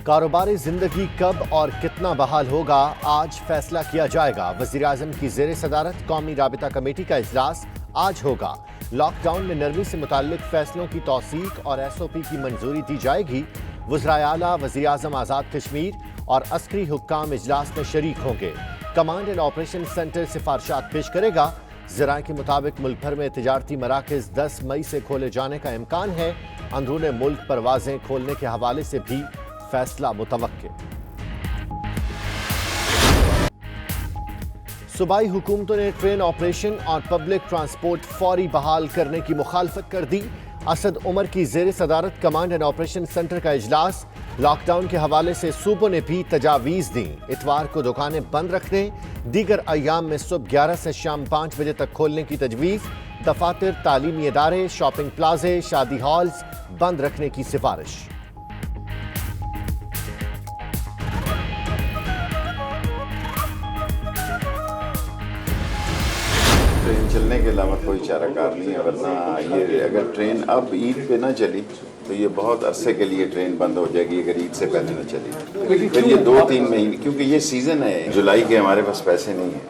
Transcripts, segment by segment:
कारोबारी जिंदगी कब और कितना बहाल होगा, आज फैसला किया जाएगा। वज़ीर-ए-आज़म की ज़ेर सदारत कौमी राबिता कमेटी का इजलास आज होगा। लॉकडाउन में नरमी से मुताल्लिक फैसलों की तौसीक और SOP की मंजूरी दी जाएगी। वज़राए आला, वज़ीर-ए-आज़म आज़ाद कश्मीर और अस्करी हुक्काम इजलास में शरीक होंगे। कमांड एंड ऑपरेशन सेंटर सिफारिशात पेश करेगा। ज़राए के मुताबिक मुल्क भर में तिजारती मराकज़ 10 मई से खोले जाने का इम्कान है। अंदरूने मुल्क परवाजें खोलने के हवाले से भी फैसला मुतवक्के। सूबाई हुकूमतों ने ट्रेन ऑपरेशन और पब्लिक ट्रांसपोर्ट फौरी बहाल करने की मुखालफत कर दी। असद उमर की ज़ेर सदारत कमांड एंड ऑपरेशन सेंटर का इजलास। लॉकडाउन के हवाले से सूबों ने भी तजावीज़ दी। इतवार को दुकानें बंद रखने, दीगर अय्याम में सुबह 11 से शाम 5 बजे तक खोलने की तजवीज़। दफातर, तालीमी इदारे, शॉपिंग प्लाजे, शादी हॉल्स बंद रखने की सिफारिश। ट्रेन चलने के अलावा कोई चाराकार नहीं है, वरना ये अगर ट्रेन अब ईद पे ना चली तो ये बहुत अरसे के लिए ट्रेन बंद हो जाएगी अगर ईद से पहले ना चली। फिर ये 2-3 महीने, क्योंकि ये सीज़न है जुलाई के, हमारे पास पैसे नहीं है।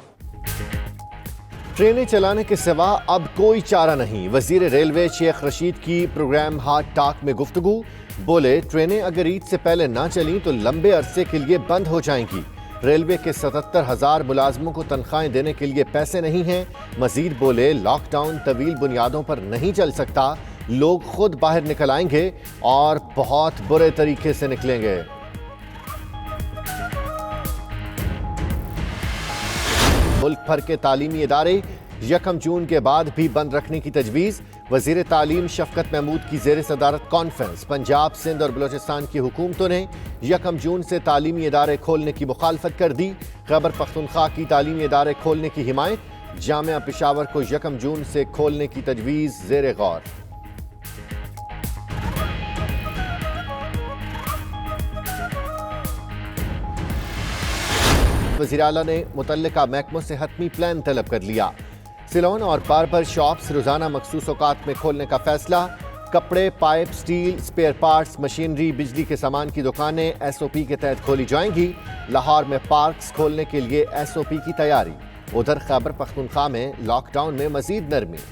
ट्रेनें चलाने के सिवा अब कोई चारा नहीं। वजीर रेलवे शेख रशीद की प्रोग्राम हार्ट टॉक में गुफ्तगू। बोले, ट्रेनें अगर ईद से पहले ना चली तो लंबे अरसे के लिए बंद हो जाएंगी। रेलवे के 77,000 मुलाजमों को तनख्वाहें देने के लिए पैसे नहीं हैं। मजीद बोले, लॉकडाउन तवील बुनियादों पर नहीं चल सकता। लोग खुद बाहर निकल आएंगे और बहुत बुरे तरीके से निकलेंगे। मुल्क भर के तालीमी इदारे 1 जून के बाद भी बंद रखने की तजवीज़। वज़ीर तालीम शफकत महमूद की ज़ेर सदारत कॉन्फ्रेंस। पंजाब, सिंध और बलोचिस्तान की हुकूमतों ने 1 जून से तालीमी इदारे खोलने की मुखालफत कर दी। खैबर पख्तूनख्वा की तालीमी इदारे खोलने की हिमायत। जामिया पेशावर को 1 जून से खोलने की तजवीज़ ज़ेर गौर। वज़ीर आला ने मुतल्लिका महकमों से हतमी प्लान तलब कर लिया। सिलोन और बार्बर शॉप्स रोजाना मखसूस औकात में खोलने का फैसला। कपड़े, pipe, steel, spare parts, machinery, बिजली के सामान की दुकानें SOP के तहत खोली जाएंगी। लाहौर में पार्क्स खोलने के लिए SOP की तैयारी। उधर खैबर पख्तूनख्वा में लॉकडाउन में मजीद नरमी।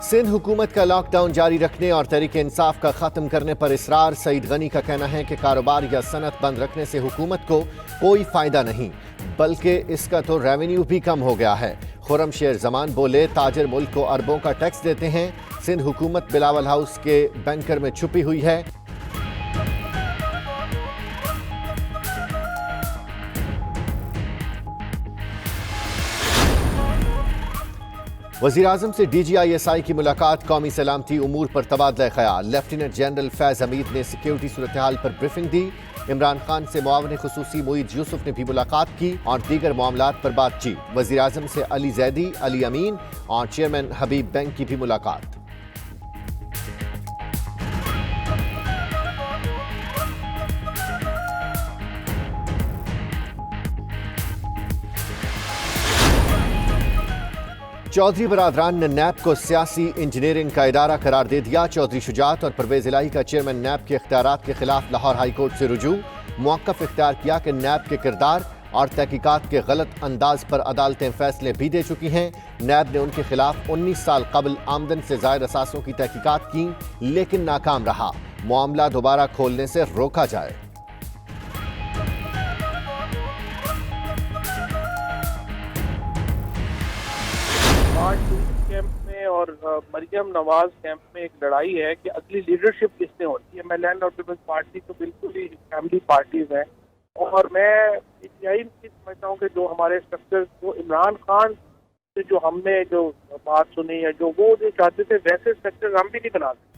सिंध हुकूमत का लॉकडाउन जारी रखने और तहरीक इंसाफ का खत्म करने पर इसरार। सईद गनी का कहना है कि कारोबार या सनत बंद रखने से हुकूमत को कोई फायदा नहीं, बल्कि इसका तो रेवेन्यू भी कम हो गया है। खुर्रम शेर जमान बोले, ताजिर मुल्क को अरबों का टैक्स देते हैं। सिंध हुकूमत बिलावल हाउस के बैंकर में छुपी हुई है। वज़ीर-ए-आज़म से DGISI की मुलाकात। कौमी सलामती उमूर पर तबादला ख्याल। लेफ्टिनेंट जनरल फैज़ हमीद ने सिक्योरिटी सूरत हाल पर ब्रीफिंग दी। इमरान खान से मुआविन खुसूसी मुईद यूसुफ ने भी मुलाकात की और दीगर मामलात पर बातचीत। वज़ीर-ए-आज़म से अली जैदी, अली अमीन और चेयरमैन हबीब बैंक की भी मुलाकात। चौधरी बरादरान ने नैब को सियासी इंजीनियरिंग का इदारा करार दे दिया। चौधरी शुजात और परवेज इलाही का चेयरमैन नैब के इख्तियारात के खिलाफ लाहौर हाई कोर्ट से रुजू। मुवक्कफ इख्तियार किया कि नैब के किरदार और तहकीकात के गलत अंदाज पर अदालतें फैसले भी दे चुकी हैं। नैब ने उनके खिलाफ 19 साल कबल आमदन से ज़ायद असासों की तहकीकात की, लेकिन नाकाम रहा। मामला दोबारा खोलने से रोका जाए। कैंप में और मरियम नवाज कैंप में एक लड़ाई है कि अगली लीडरशिप किसने होती है। मैं लैंड और पीपल्स पार्टी तो बिल्कुल ही फैमिली पार्टीज हैं और मैं यही समझता हूँ कि जो हमारे स्ट्रक्चर, जो इमरान खान से जो हमने जो बात सुनी है, जो वो जो चाहते थे वैसे स्ट्रक्चर हम भी नहीं बना सकते।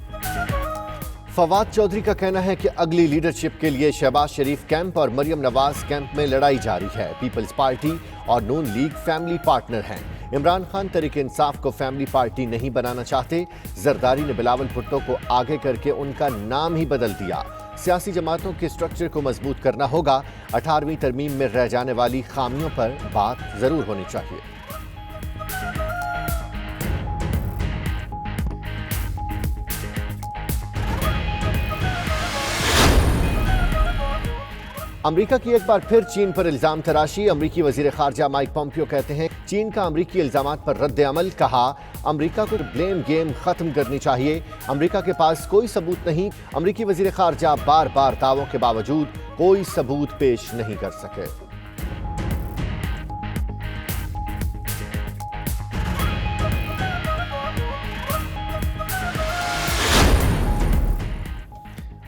फवाद चौधरी का कहना है कि अगली लीडरशिप के लिए शहबाज शरीफ कैंप और मरियम नवाज कैंप में लड़ाई जारी है। पीपल्स पार्टी और नून लीग फैमिली पार्टनर हैं। इमरान खान तहरीक इंसाफ को फैमिली पार्टी नहीं बनाना चाहते। जरदारी ने बिलावल भुट्टो को आगे करके उनका नाम ही बदल दिया। सियासी जमातों के स्ट्रक्चर को मजबूत करना होगा। 18वीं तरमीम में रह जाने वाली खामियों पर बात जरूर होनी चाहिए। अमेरिका की एक बार फिर चीन पर इल्जाम तराशी। अमेरिकी वजीर खारजा माइक पॉम्पियो कहते हैं चीन का अमेरिकी इल्जामात पर रद्द अमल। कहा अमेरिका को ब्लेम गेम खत्म करनी चाहिए, अमेरिका के पास कोई सबूत नहीं। अमेरिकी वजीर खारजा बार बार दावों के बावजूद कोई सबूत पेश नहीं कर सके।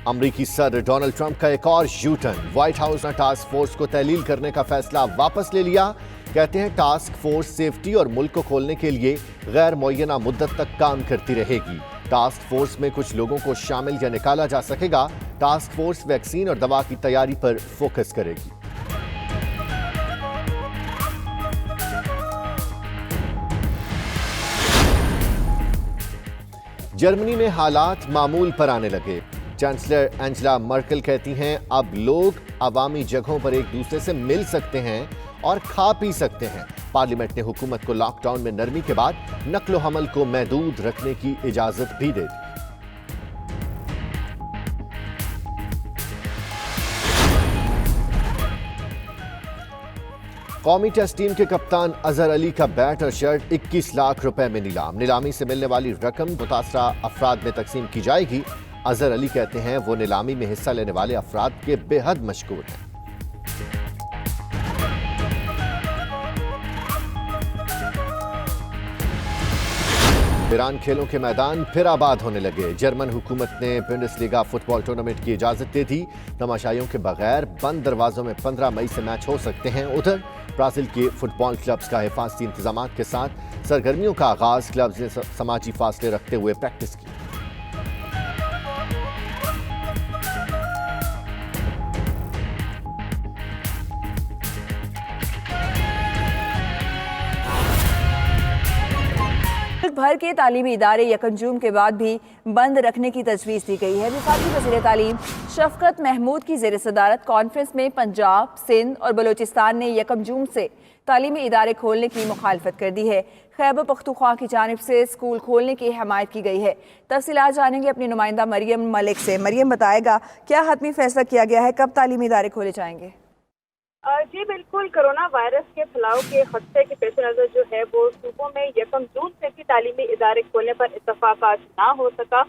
अमरीकी सदर डोनाल्ड ट्रंप का एक और यू टर्न। व्हाइट हाउस ने टास्क फोर्स को तहलील करने का फैसला वापस ले लिया। कहते हैं टास्क फोर्स सेफ्टी और मुल्क को खोलने के लिए गैर मुअय्यना मुद्दत तक काम करती रहेगी। टास्क फोर्स में कुछ लोगों को शामिल या निकाला जा सकेगा। टास्क फोर्स वैक्सीन और दवा की तैयारी पर फोकस करेगी। जर्मनी में हालात मामूल पर आने लगे। चांसलर एंजेला मर्केल कहती हैं अब लोग अवामी जगहों पर एक दूसरे से मिल सकते हैं और खा पी सकते हैं। पार्लियामेंट ने हुकूमत को लॉकडाउन में नरमी के बाद नक्लो हमल को महदूद रखने की इजाजत भी दे दी। कौमी टेस्ट टीम के कप्तान अजहर अली का बैट और शर्ट 21 लाख रुपए में नीलाम। नीलामी से मिलने वाली रकम मुतासरा अफराद में तकसीम की जाएगी। अजहर अली कहते हैं वो नीलामी में हिस्सा लेने वाले अफराद के बेहद मशकूर हैं। ईरान खेलों के मैदान फिर आबाद होने लगे। जर्मन हुकूमत ने बुंडेसलीगा फुटबॉल टूर्नामेंट की इजाजत दे दी। तमाशाइयों के बगैर बंद दरवाजों में 15 मई से मैच हो सकते हैं। उधर ब्राजील के फुटबॉल क्लब्स का हिफाजती इंतजाम के साथ सरगर्मियों का आगाज। क्लब्स ने समाजी फासले रखते हुए प्रैक्टिस की। भर के तालीमी इदारे यकम जून के बाद भी बंद रखने की तजवीज़ दी गई है। वफाकी वज़ीर तालीम शफकत महमूद की ज़ेर सदारत कॉन्फ्रेंस में पंजाब, सिंध और बलोचिस्तान ने यकम जून से तालीमी इदारे खोलने की मुखालफत कर दी है। खैबर पख्तूनख्वा की जानिब से स्कूल खोलने की हमायत की गई है। तफसीलात जानेंगे अपनी नुमाइंदा मरियम मलिक से। मरियम बताएगा क्या हतमी फैसला किया गया है, कब तालीमी इदारे खोले जाएंगे? जी बिल्कुल, कोरोना वायरस के फैलाव के खतरे के पेश नज़र जो है वो सूबों में यकम जून से भी तालीमी इदारे खोलने पर इत्तफाक आज ना हो सका।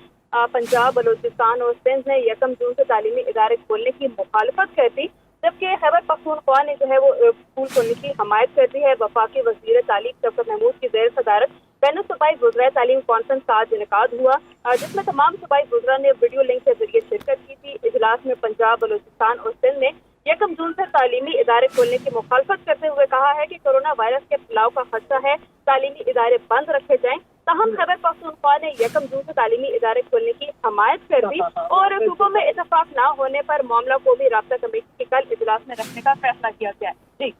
पंजाब, बलोचिस्तान और सिंध ने यकम जून से तालीमी इदारे खोलने की मुखालफत कर दी, जबकि खैबर पख्तूनख्वा ने जो है वो स्कूल खोलने की हमायत कर दी है। वफाकी वज़ीर तालीम शफकत महमूद की ज़ेर सदारत बैनुल सूबाई वज़राए तालीम कॉन्फ्रेंस का आज इनेकाद हुआ, जिसमें तमाम सूबाई वज़रा ने वीडियो लिंक के जरिए शिरकत की थी। इजलास में पंजाब, बलोचिस्तान और सिंध ने यकम जून से तालीमी इदारे खोलने की मुखालफत करते हुए कहा है कि कोरोना वायरस के फैलाव का खतरा है, तालीमी इदारे बंद रखे जाएं। ताहम खैबर पख्तूनख्वा ने यकम जून से तालीमी इदारे खोलने की हमायत कर दी और सूबों में इत्तफाक न होने पर मामला को भी राब्ता कमेटी के कल इजलास में रखने का फैसला किया गया है।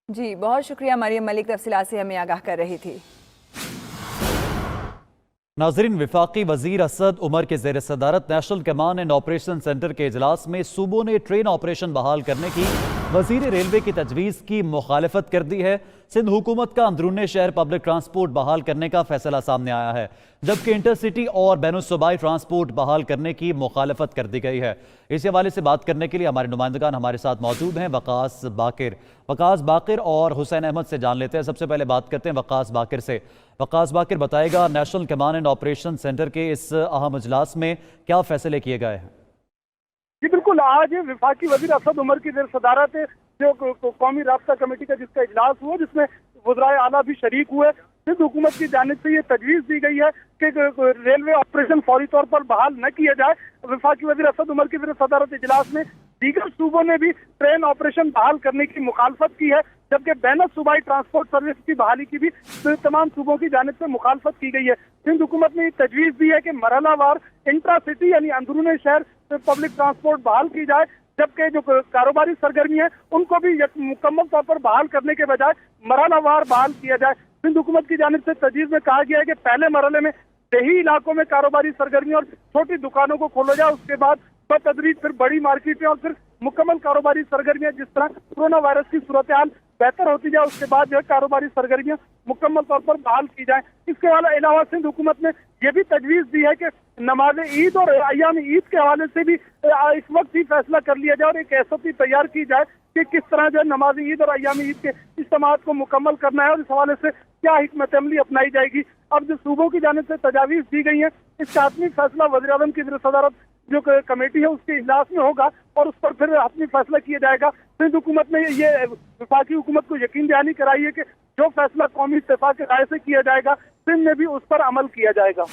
जी बहुत शुक्रिया मरियम मलिक, तफसीलात से हमें आगाह कर रही थी। नाज़रीन, वफाकी वज़ीर असद उमर के ज़ेर सदारत national command and operation centre के इजलास में सूबों ने ट्रेन ऑपरेशन बहाल करने की वज़ीर रेलवे की तजवीज़ की मुखालफत कर दी है। सिंध हुकूमत का अंदरूनी शहर पब्लिक ट्रांसपोर्ट बहाल करने का फैसला सामने आया है, जबकि इंटरसिटी और बैनुल सूबाई ट्रांसपोर्ट बहाल करने की मुखालफत कर दी गई है। इस हवाले से बात करने के लिए हमारे नुमाइंदगान हमारे साथ मौजूद हैं। वकास बाकिर और हुसैन अहमद से जान लेते हैं। सबसे पहले बात करते हैं वकास बाकिर से। वकास बाकिर बताएगा national command and operation centre के इस अहम इजलास में क्या फैसले किए गए हैं? जी बिल्कुल, आज वफाकी वज़ीर असद उमर की ज़ेर सदारत जो कौमी राब्ता कमेटी का जिसका इजलास हुआ, जिसमें वज़राए आला भी शरीक हुए, सिंध हुकूमत की जानिब से ये तजवीज़ दी गई है कि रेलवे ऑपरेशन फौरी तौर पर बहाल न किया जाए। वफाकी वज़ीर असद उमर की ज़ेर सदारत इजलास में दीगर सूबों ने भी ट्रेन ऑपरेशन बहाल करने की मुखालफत की है, जबकि बैनुल सूबाई ट्रांसपोर्ट सर्विस की बहाली की भी तमाम सूबों की जानिब से मुखालफत की गई है। सिंध हुकूमत ने तजवीज़ दी है कि मरहलावार इंट्रा सिटी यानी अंदरूनी शहर पब्लिक ट्रांसपोर्ट बहाल की जाए, जबकि जो कारोबारी सरगर्मी है उनको भी मुकम्मल तौर पर बहाल करने के बजाय मरहलावार बहाल किया जाए। सिंध हुकूमत की जानिब से तजवीज़ में कहा गया है कि पहले मरहले में देही इलाकों में कारोबारी सरगर्मी और छोटी दुकानों को खोला जाए, उसके बाद बतदरीज फिर बड़ी मार्केटें और फिर मुकम्मल कारोबारी सरगर्मियां, जिस तरह कोरोना वायरस की सूरत हाल बेहतर होती जाए, उसके बाद जो है कारोबारी सरगर्मियां मुकम्मल तौर पर बहाल की जाए। इसके अलावा सिंध हुकूमत ने यह भी तजवीज़ दी है कि नमाज ईद और अय्याम ईद के हवाले से भी इस वक्त ही फैसला कर लिया जाए और एक SOP तैयार की जाए कि किस तरह जो है नमाज ईद और अय्याम ईद के इज्तिमात को मुकम्मल करना है और इस हवाले से क्या हिकमत अमली अपनाई जाएगी। अब जो सूबों की जानिब से तजावीज़ दी गई है, इसका हतमी फैसला वज़ीर-ए-आज़म की ज़ेर-ए-सदारत जो कमेटी है उसके इजलास में होगा और उस पर फिर हतमी फैसला किया जाएगा। सिंध हुकूमत ने ये वफाकी हुकूमत को यकीन दहानी कराई है कि जो फैसला कौमी इत्तेफाक के राय से किया जाएगा, सिंध में भी उस पर अमल किया जाएगा।